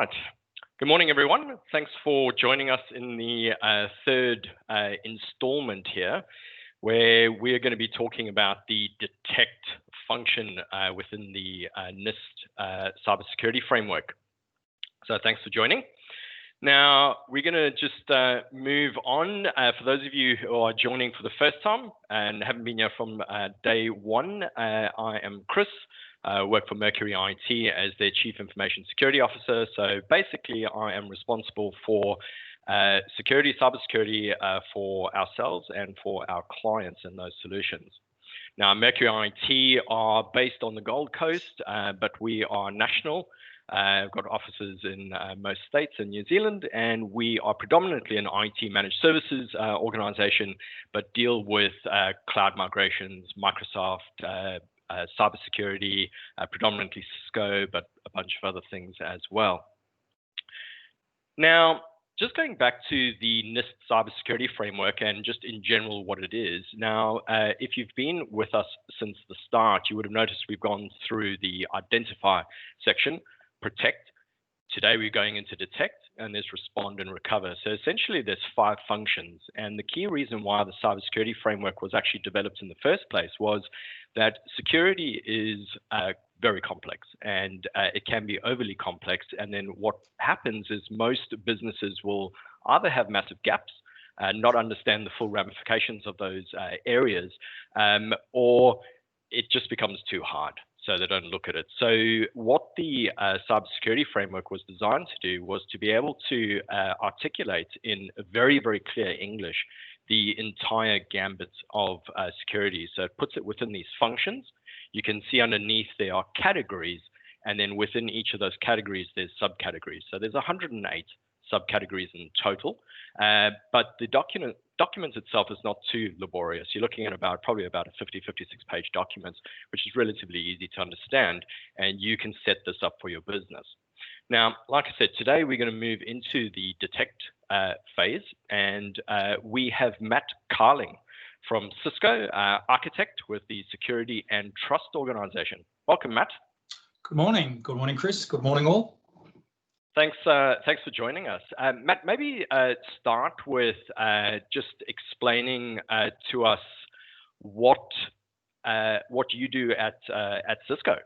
right. Good morning, everyone. Thanks for joining us in the third installment here, where we're going to be talking about the detect function within the NIST cybersecurity framework. So thanks for joining. Now, we're going to just move on. For those of you who are joining for the first time and haven't been here from day one, I am Chris. Work for Mercury IT as their Chief Information Security Officer. So basically, I am responsible for cybersecurity for ourselves and for our clients and those solutions. Now, Mercury IT are based on the Gold Coast, but we are national. We've got offices in most states in New Zealand, and we are predominantly an IT managed services organization, but deal with cloud migrations, Microsoft, cybersecurity, predominantly Cisco, but a bunch of other things as well. Now, just going back to the NIST cybersecurity framework and just in general what it is. Now, if you've been with us since the start, you would have noticed we've gone through the identify section, protect. Today we're going into detect, and there's respond and recover. So essentially there's 5 functions. And the key reason why the cybersecurity framework was actually developed in the first place was that security is very complex, and it can be overly complex. And then what happens is most businesses will either have massive gaps, not understand the full ramifications of those areas, or it just becomes too hard. So they don't look at it. So what the cybersecurity framework was designed to do was to be able to articulate in very, very clear English the entire gambit of security. So it puts it within these functions. You can see underneath there are categories, and then within each of those categories, there's subcategories. So there's 108 subcategories in total, but the document itself is not too laborious. You're looking at probably about a 56 page document, which is relatively easy to understand, and you can set this up for your business. Now, like I said, today we're going to move into the detect phase, and we have Matt Carling from Cisco, architect with the Security and Trust organization. Welcome, Matt. Good morning. Good morning, Chris. Good morning, all. Thanks for joining us. Matt, maybe start with just explaining to us what you do at Cisco.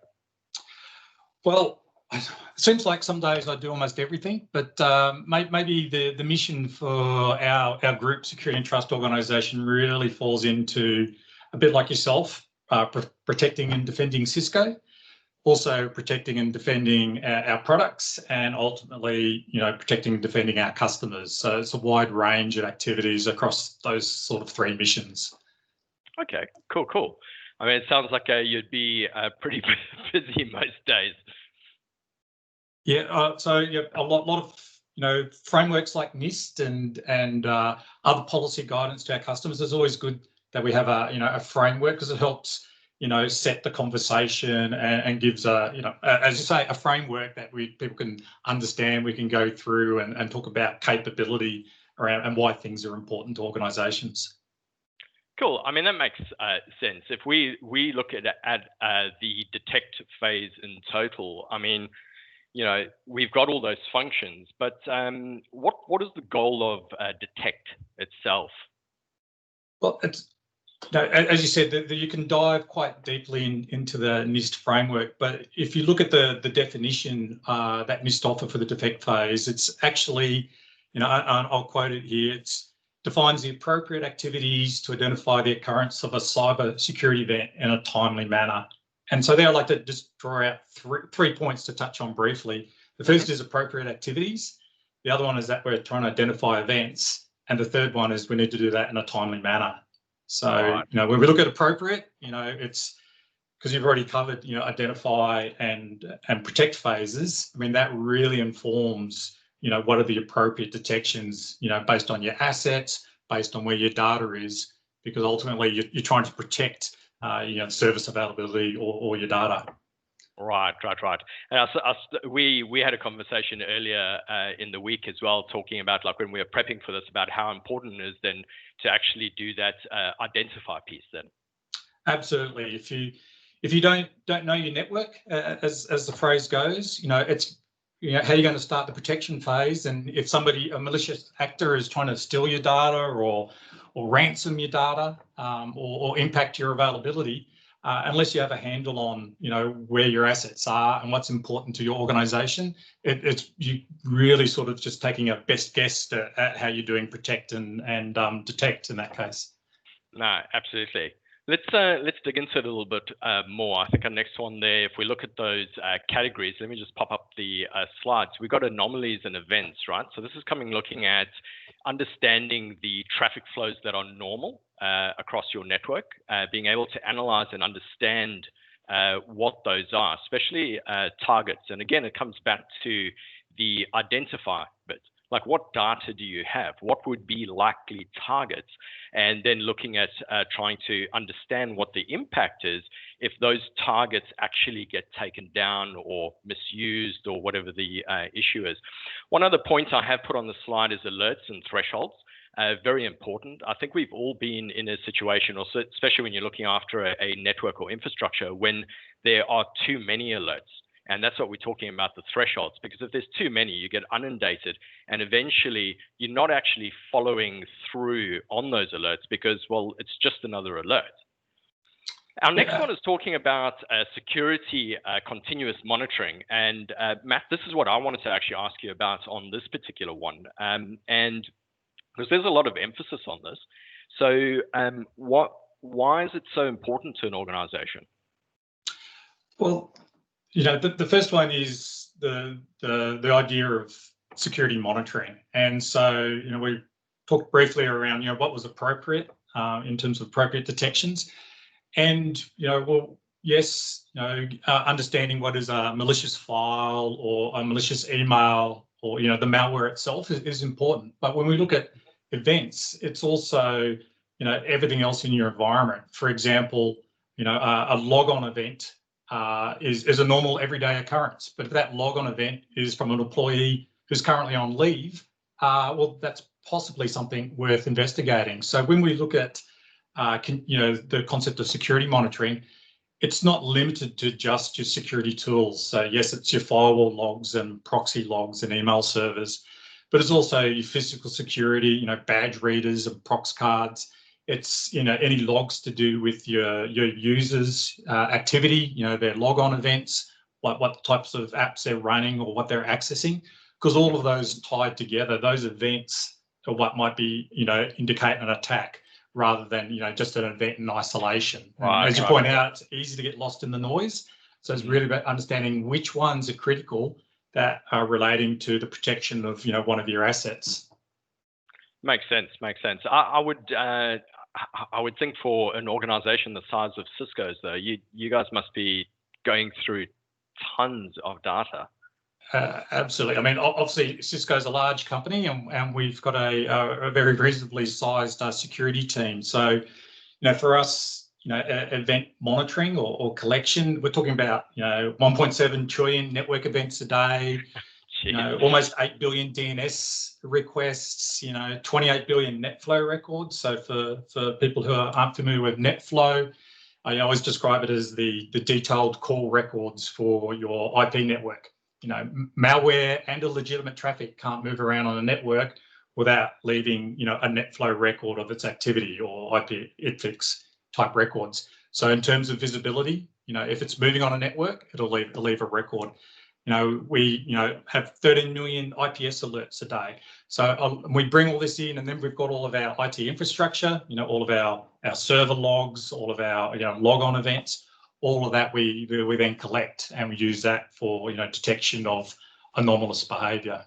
Well, it seems like some days I do almost everything, but maybe the mission for our group, Security and Trust organisation, really falls into a bit like yourself, protecting and defending Cisco. Also protecting and defending our products, and ultimately, protecting and defending our customers. So it's a wide range of activities across those sort of 3 missions. Okay, cool. I mean, it sounds like you'd be pretty busy most days. Yeah, so yeah, a lot of frameworks like NIST and other policy guidance to our customers. It's always good that we have a framework, because it helps set the conversation and gives as you say, a framework that people can understand. We can go through and talk about capability around and why things are important to organisations. Cool. I mean, that makes sense. If we look at the detect phase in total, I mean, we've got all those functions, but what is the goal of detect itself? Well, as you said, you can dive quite deeply into the NIST framework, but if you look at the definition that NIST offer for the detect phase, it's actually, I'll quote it here, it defines the appropriate activities to identify the occurrence of a cyber security event in a timely manner. And so there I'd like to just draw out three points to touch on briefly. The first is appropriate activities. The other one is that we're trying to identify events. And the third one is we need to do that in a timely manner. So, right. When we look at appropriate, it's because you've already covered, identify and protect phases. I mean, that really informs, what are the appropriate detections, based on your assets, based on where your data is, because ultimately you're trying to protect, service availability or your data. Right. And we had a conversation earlier in the week as well, talking about like when we were prepping for this, about how important it is then to actually do that identify piece then. Absolutely. If you don't know your network, as the phrase goes, it's how you're going to start the protection phase, and if a malicious actor is trying to steal your data or ransom your data or impact your availability, unless you have a handle on where your assets are and what's important to your organisation, it's you really sort of just taking a best guess at how you're doing protect and detect in that case. No, absolutely. Let's dig into it a little bit more. I think our next one there, if we look at those categories, let me just pop up the slides. We've got anomalies and events, right? So this is looking at understanding the traffic flows that are normal across your network, being able to analyze and understand what those are, especially targets. And again, it comes back to the identify bit. Like, what data do you have? What would be likely targets? And then looking at trying to understand what the impact is if those targets actually get taken down or misused or whatever the issue is. One other point I have put on the slide is alerts and thresholds. Very important. I think we've all been in a situation, or especially when you're looking after a network or infrastructure, when there are too many alerts. And that's what we're talking about, the thresholds, because if there's too many, you get inundated, and eventually you're not actually following through on those alerts because, well, it's just another alert. Our next one is talking about security continuous monitoring. And Matt, this is what I wanted to actually ask you about on this particular one. And because there's a lot of emphasis on this. So why is it so important to an organization? Well, the first one is the idea of security monitoring. And so, we talked briefly around, what was appropriate in terms of appropriate detections. And, yes, understanding what is a malicious file or a malicious email or, the malware itself is important. But when we look at events, it's also, everything else in your environment. For example, a logon event is a normal everyday occurrence. But if that logon event is from an employee who's currently on leave, well, that's possibly something worth investigating. So when we look at, the concept of security monitoring, it's not limited to just your security tools. So yes, it's your firewall logs and proxy logs and email servers, but it's also your physical security, badge readers and prox cards. It's, any logs to do with your users' activity, their logon events, what types of apps they're running or what they're accessing, because all of those tied together, those events are what might be, indicate an attack rather than, just an event in isolation. Right, as you point out, it's easy to get lost in the noise. So it's really about understanding which ones are critical that are relating to the protection of, one of your assets. Makes sense. I would think for an organization the size of Cisco's, though, you guys must be going through tons of data. Absolutely. I mean, obviously, Cisco's a large company, and we've got a very reasonably sized security team. So, for us, event monitoring or collection, we're talking about 1.7 trillion network events a day. Almost 8 billion DNS requests, 28 billion NetFlow records. So for people who aren't familiar with NetFlow, I always describe it as the detailed call records for your IP network. Malware and illegitimate traffic can't move around on a network without leaving, a NetFlow record of its activity or IP IPFIX type records. So in terms of visibility, if it's moving on a network, it'll leave a record. We have 13 million IPS alerts a day. So we bring all this in, and then we've got all of our IT infrastructure, all of our server logs, all of our logon events, all of that we then collect, and we use that for detection of anomalous behaviour.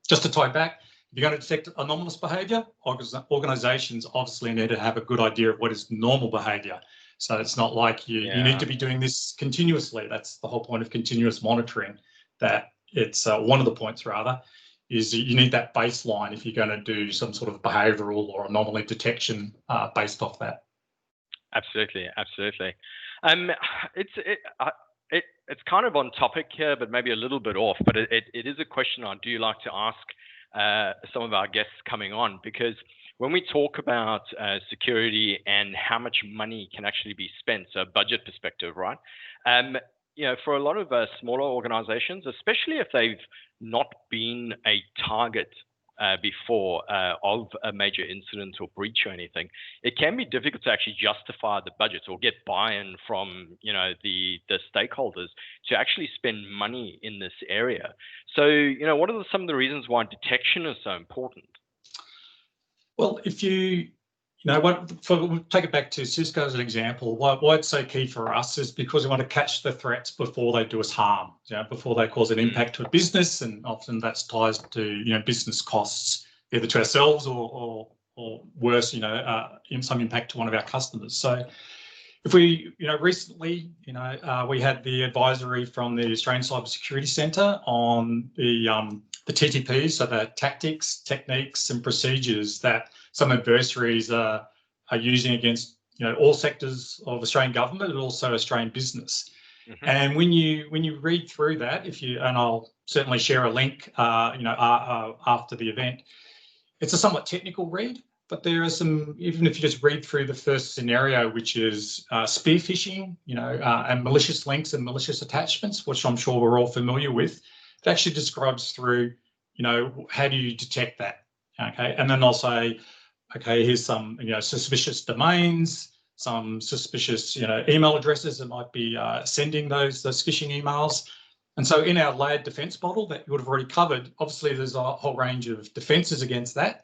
Just to tie back, if you're going to detect anomalous behaviour, organisations obviously need to have a good idea of what is normal behaviour. So it's not like you need to be doing this continuously. That's the whole point of continuous monitoring. That it's one of the points rather is you need that baseline if you're going to do some sort of behavioural or anomaly detection based off that. Absolutely. It's kind of on topic here, but maybe a little bit off. But it is a question I do like to ask some of our guests coming on, because when we talk about security and how much money can actually be spent, so budget perspective, right? for a lot of smaller organizations, especially if they've not been a target before of a major incident or breach or anything, it can be difficult to actually justify the budget or get buy-in from the stakeholders to actually spend money in this area. So what are some of the reasons why detection is so important? Well, if we'll take it back to Cisco as an example. Why it's so key for us is because we want to catch the threats before they do us harm, before they cause an impact to a business, and often that's ties to business costs, either to ourselves or worse, in some impact to one of our customers. So if we, recently, we had the advisory from the Australian Cybersecurity Centre on the TTPs, so the tactics, techniques, and procedures that some adversaries are using against all sectors of Australian government and also Australian business. And when you read through that, and I'll certainly share a link, after the event, it's a somewhat technical read. But there are some, even if you just read through the first scenario, which is spear phishing, and malicious links and malicious attachments, which I'm sure we're all familiar with, it actually describes through, how do you detect that? Okay, and then I'll say, okay, here's some, suspicious domains, some suspicious, email addresses that might be sending those phishing emails. And so in our layered defense model that you would have already covered, obviously there's a whole range of defenses against that.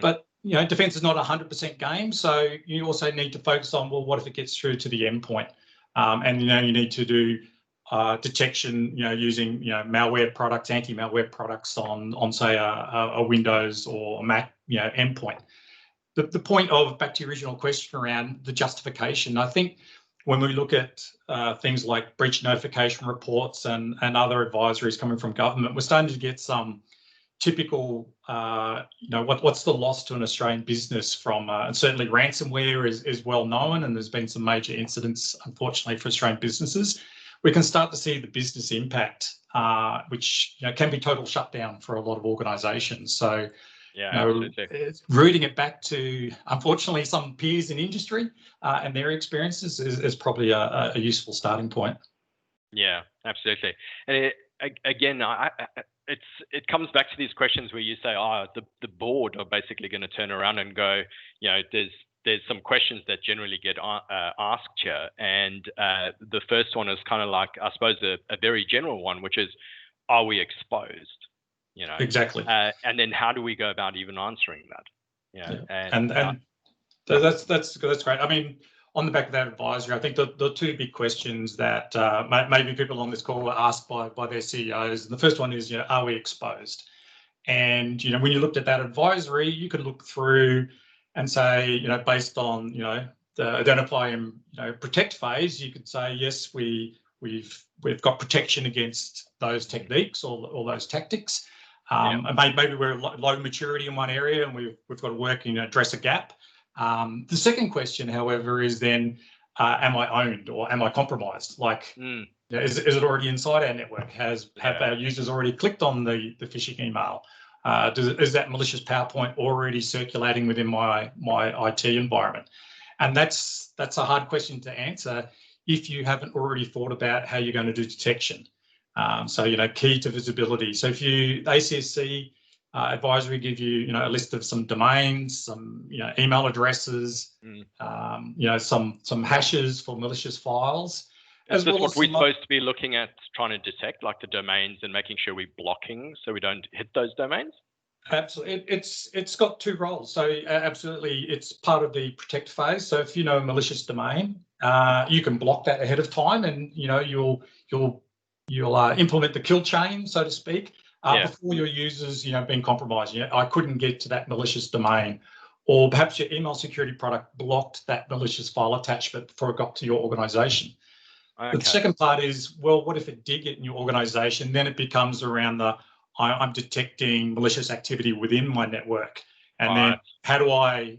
But defense is not a 100% game, so you also need to focus on, well, what if it gets through to the endpoint? And you need to do detection, using malware products, anti-malware products on say a Windows or a Mac, endpoint. The point of, back to your original question around the justification, I think when we look at things like breach notification reports and other advisories coming from government, we're starting to get some typical, what's the loss to an Australian business from, and certainly ransomware is well known, and there's been some major incidents, unfortunately, for Australian businesses. We can start to see the business impact, which can be total shutdown for a lot of organisations. So, rooting it back to, unfortunately, some peers in industry and their experiences is probably a useful starting point. Yeah, absolutely. And it comes back to these questions where you say, the board are basically going to turn around and go, there's some questions that generally get asked here. And the first one is kind of like, I suppose, a very general one, which is, are we exposed? Exactly. And then how do we go about even answering that? And that's great. I mean, on the back of that advisory, I think the two big questions that maybe people on this call were asked by their CEOs. And the first one is, are we exposed? And, when you looked at that advisory, you could look through and say, based on, the identify and protect phase, you could say, yes, we've got protection against those techniques or those tactics. And maybe we're low maturity in one area and we've got to work and address a gap. The second question, however, is then, am I owned or am I compromised? Like, is it already inside our network? Have our users already clicked on the phishing email? Is that malicious PowerPoint already circulating within my IT environment? And that's a hard question to answer if you haven't already thought about how you're going to do detection. So, key to visibility. So if ACSC advisory give you, a list of some domains, some, email addresses, some hashes for malicious files. Is this what we're supposed to be looking at, trying to detect, like the domains, and making sure we're blocking so we don't hit those domains? Absolutely. It's got two roles. So absolutely, it's part of the protect phase. So if you know a malicious domain, you can block that ahead of time, and you'll implement the kill chain, so to speak, before your users being compromised. I couldn't get to that malicious domain, or perhaps your email security product blocked that malicious file attachment before it got to your organization. Okay. The second part is, well, what if it did get in your organization? Then it becomes around I'm detecting malicious activity within my network, and then how do I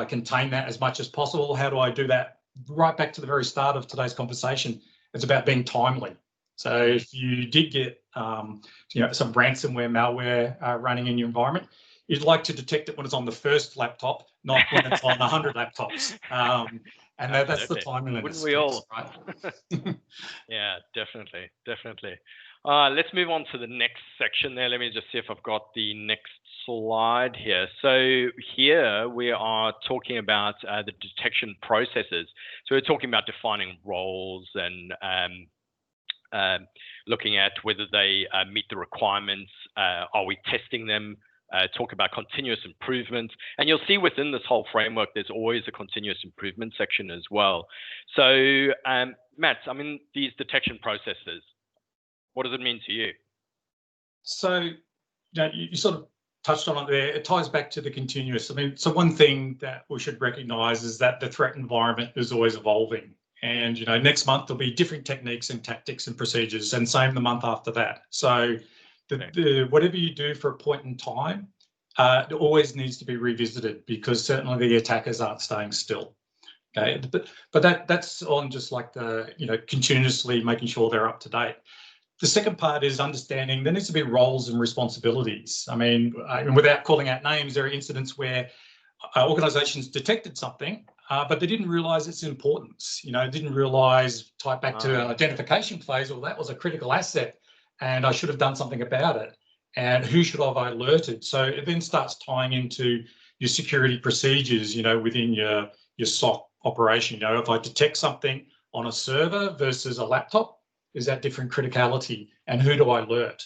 contain that as much as possible? How do I do that? Right back to the very start of today's conversation, it's about being timely. So if you did get some ransomware malware running in your environment, you'd like to detect it when it's on the first laptop, not when it's on 100 laptops. And that's the time limit. Wouldn't we all? Right? Yeah, definitely. Let's move on to the next section there. Let me just see if I've got the next slide here. So here we are talking about the detection processes. So we're talking about defining roles and looking at whether they meet the requirements. Are we testing them? Talk about continuous improvement. And you'll see within this whole framework, there's always a continuous improvement section as well. So, Matt, I mean, these detection processes, what does it mean to you? So, you sort of touched on it there. It ties back to the continuous. I mean, so one thing that we should recognize is that the threat environment is always evolving. And, next month there'll be different techniques and tactics and procedures, and same the month after that. So whatever you do for a point in time, it always needs to be revisited, because certainly the attackers aren't staying still. Okay, but that's on just like the, continuously making sure they're up to date. The second part is understanding there needs to be roles and responsibilities. I mean, without calling out names, there are incidents where organizations detected something, but they didn't realize its importance. Didn't realize, type back to an identification phase, well, that was a critical asset and I should have done something about it. And who should I have alerted? So it then starts tying into your security procedures, within your SOC operation. If I detect something on a server versus a laptop, is that different criticality? And who do I alert?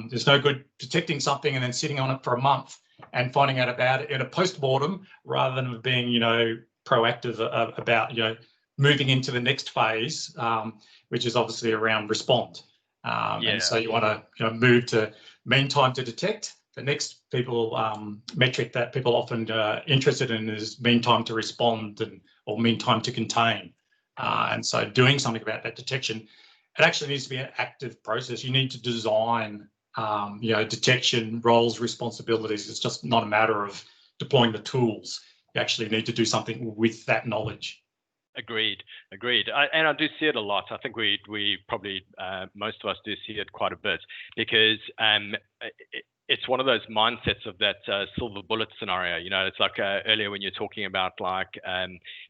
There's no good detecting something and then sitting on it for a month and finding out about it in a post-mortem, rather than being, proactive about, moving into the next phase, which is obviously around respond. And so you want to move to mean time to detect. The next metric that people often interested in is mean time to respond, or mean time to contain. And so doing something about that detection, it actually needs to be an active process. You need to design, detection roles, responsibilities. It's just not a matter of deploying the tools. You actually need to do something with that knowledge. Agreed. And I do see it a lot. I think we probably, most of us do see it quite a bit, because it's one of those mindsets of that silver bullet scenario. It's like earlier when you're talking about like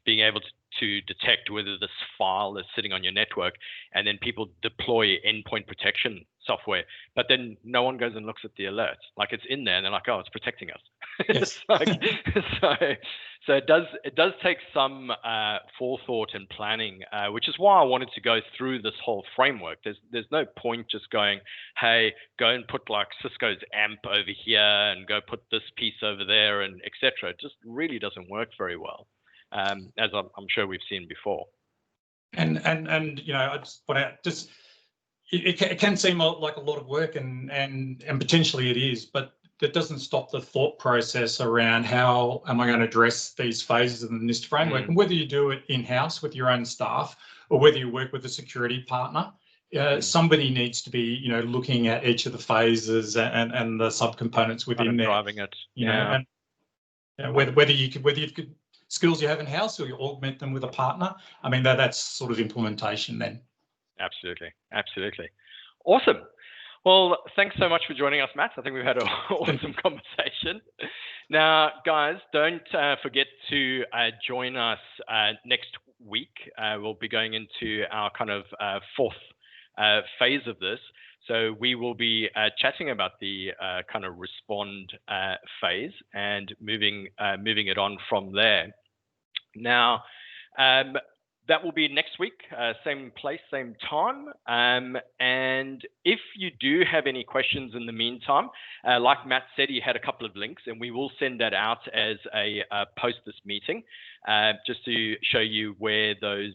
being able to detect whether this file is sitting on your network, and then people deploy endpoint protection software, but then no one goes and looks at the alert. Like, it's in there and they're like, oh, it's protecting us. Yes. So it does take some forethought and planning, which is why I wanted to go through this whole framework. There's no point just going, hey, go and put like Cisco's AMP over here and go put this piece over there and etc. It just really doesn't work very well, as I'm sure we've seen before. And I just want to it can seem like a lot of work, and potentially it is, but that doesn't stop the thought process around how am I going to address these phases of the NIST framework. And whether you do it in-house with your own staff, or whether you work with a security partner, somebody needs to be, looking at each of the phases and the subcomponents within there. Driving it. And whether you could skills you have in-house, or you augment them with a partner. I mean, that's sort of implementation then. Absolutely. Awesome. Well, thanks so much for joining us, Matt. I think we've had an awesome conversation. Now, guys, don't forget to join us next week. We'll be going into our kind of fourth phase of this. So we will be chatting about the kind of respond phase and moving it on from there. Now, that will be next week, same place, same time. And if you do have any questions in the meantime, like Matt said, he had a couple of links, and we will send that out as a post this meeting, just to show you where those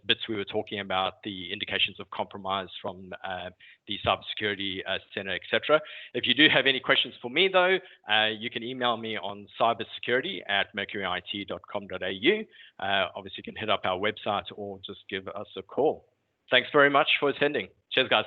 bits we were talking about, the indications of compromise from the Cybersecurity Center, etc. If you do have any questions for me, though, you can email me on cybersecurity@mercuryit.com.au. Obviously, you can hit up our website or just give us a call. Thanks very much for attending. Cheers, guys.